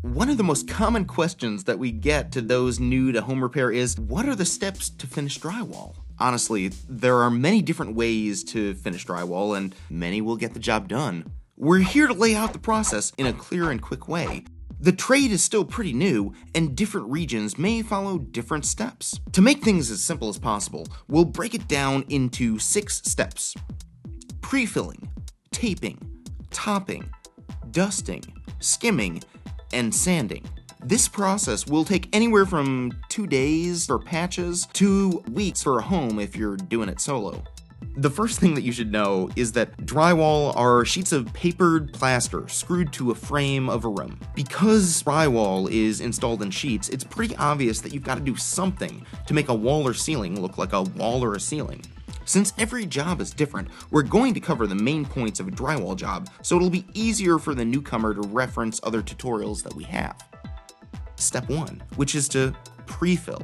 One of the most common questions that we get to those new to home repair is, what are the steps to finish drywall? Honestly, there are many different ways to finish drywall, and many will get the job done. We're here to lay out the process in a clear and quick way. The trade is still pretty new, and different regions may follow different steps. To make things as simple as possible, we'll break it down into 6 steps: pre-filling, taping, topping, dusting, skimming, and sanding. This process will take anywhere from 2 days for patches to weeks for a home if you're doing it solo. The first thing that you should know is that drywall are sheets of papered plaster screwed to a frame of a room. Because drywall is installed in sheets, it's pretty obvious that you've got to do something to make a wall or ceiling look like a wall or a ceiling. Since every job is different, we're going to cover the main points of a drywall job, so it'll be easier for the newcomer to reference other tutorials that we have. Step 1, which is to pre-fill.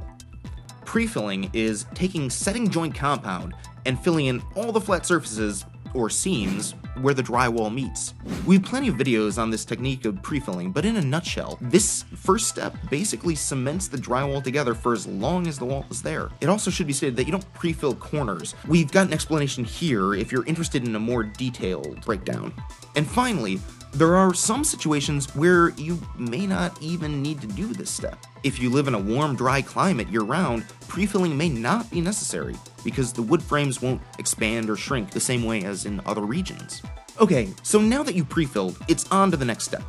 Pre-filling is taking setting joint compound and filling in all the flat surfaces, or seams, where the drywall meets. We have plenty of videos on this technique of pre-filling, but in a nutshell, this first step basically cements the drywall together for as long as the wall is there. It also should be stated that you don't pre-fill corners. We've got an explanation here if you're interested in a more detailed breakdown. And finally, there are some situations where you may not even need to do this step. If you live in a warm, dry climate year-round, pre-filling may not be necessary, because the wood frames won't expand or shrink the same way as in other regions. Okay, so now that you've pre-filled, it's on to the next step.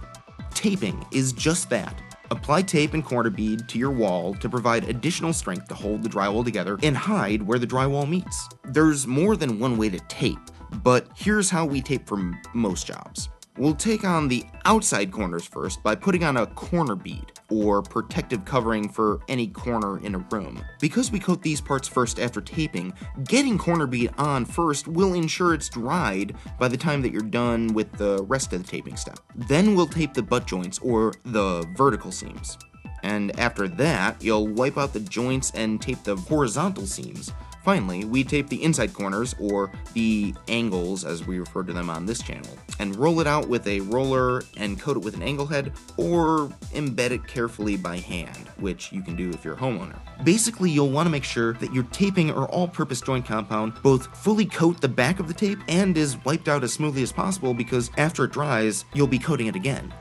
Taping is just that. Apply tape and corner bead to your wall to provide additional strength to hold the drywall together and hide where the drywall meets. There's more than one way to tape, but here's how we tape for most jobs. We'll take on the outside corners first by putting on a corner bead, or protective covering for any corner in a room. Because we coat these parts first after taping, getting corner bead on first will ensure it's dried by the time that you're done with the rest of the taping step. Then we'll tape the butt joints, or the vertical seams. And after that, you'll wipe out the joints and tape the horizontal seams. Finally, we tape the inside corners, or the angles as we refer to them on this channel, and roll it out with a roller and coat it with an angle head, or embed it carefully by hand, which you can do if you're a homeowner. Basically, you'll want to make sure that your taping or all-purpose joint compound both fully coat the back of the tape and is wiped out as smoothly as possible, because after it dries, you'll be coating it again.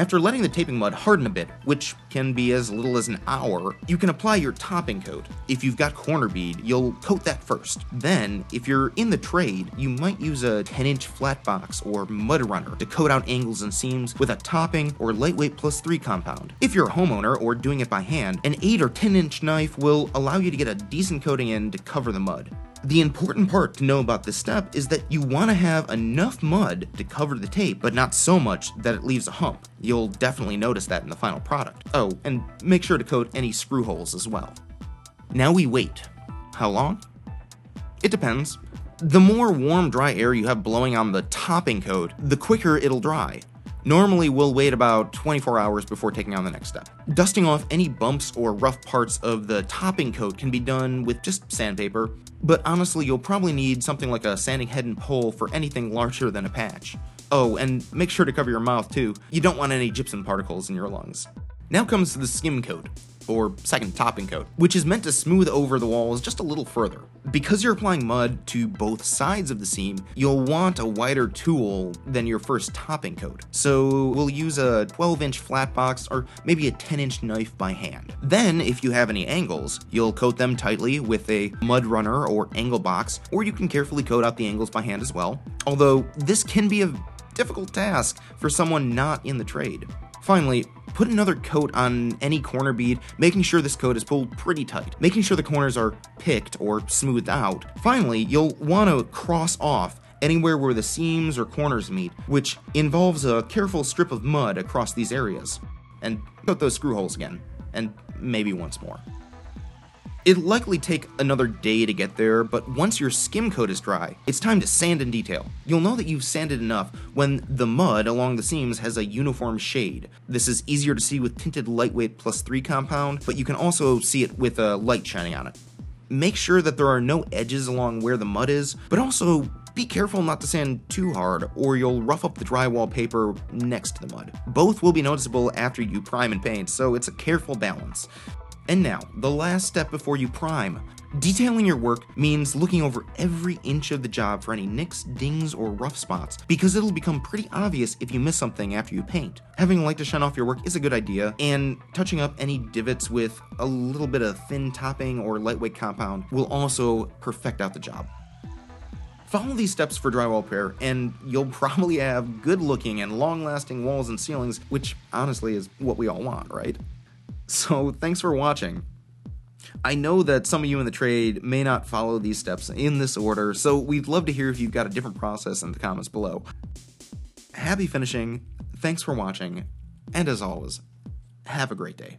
After letting the taping mud harden a bit, which can be as little as an hour, you can apply your topping coat. If you've got corner bead, you'll coat that first. Then, if you're in the trade, you might use a 10-inch flat box or mud runner to coat out angles and seams with a topping or lightweight +3 compound. If you're a homeowner or doing it by hand, an 8 or 10-inch knife will allow you to get a decent coating in to cover the mud. The important part to know about this step is that you want to have enough mud to cover the tape, but not so much that it leaves a hump. You'll definitely notice that in the final product. Oh, and make sure to coat any screw holes as well. Now we wait. How long? It depends. The more warm, dry air you have blowing on the topping coat, the quicker it'll dry. Normally, we'll wait about 24 hours before taking on the next step. Dusting off any bumps or rough parts of the topping coat can be done with just sandpaper, but honestly, you'll probably need something like a sanding head and pole for anything larger than a patch. Oh, and make sure to cover your mouth too. You don't want any gypsum particles in your lungs. Now comes the skim coat, or second topping coat, which is meant to smooth over the walls just a little further. Because you're applying mud to both sides of the seam, you'll want a wider tool than your first topping coat. So we'll use a 12-inch flat box or maybe a 10-inch knife by hand. Then, if you have any angles, you'll coat them tightly with a mud runner or angle box, or you can carefully coat out the angles by hand as well. Although this can be a difficult task for someone not in the trade. Finally, put another coat on any corner bead, making sure this coat is pulled pretty tight, making sure the corners are picked or smoothed out. Finally, you'll want to cross off anywhere where the seams or corners meet, which involves a careful strip of mud across these areas. And coat those screw holes again, and maybe once more. It'll likely take another day to get there, but once your skim coat is dry, it's time to sand in detail. You'll know that you've sanded enough when the mud along the seams has a uniform shade. This is easier to see with tinted lightweight +3 compound, but you can also see it with a light shining on it. Make sure that there are no edges along where the mud is, but also Be careful not to sand too hard, or you'll rough up the drywall paper next to the mud. Both will be noticeable after you prime and paint, so it's a careful balance. And now, the last step before you prime. Detailing your work means looking over every inch of the job for any nicks, dings, or rough spots, because it'll become pretty obvious if you miss something after you paint. Having a light to shine off your work is a good idea, and touching up any divots with a little bit of thin topping or lightweight compound will also perfect out the job. Follow these steps for drywall repair, and you'll probably have good-looking and long-lasting walls and ceilings, which honestly is what we all want, right? So thanks for watching. I know that some of you in the trade may not follow these steps in this order, so we'd love to hear if you've got a different process in the comments below. Happy finishing, thanks for watching, and as always, have a great day.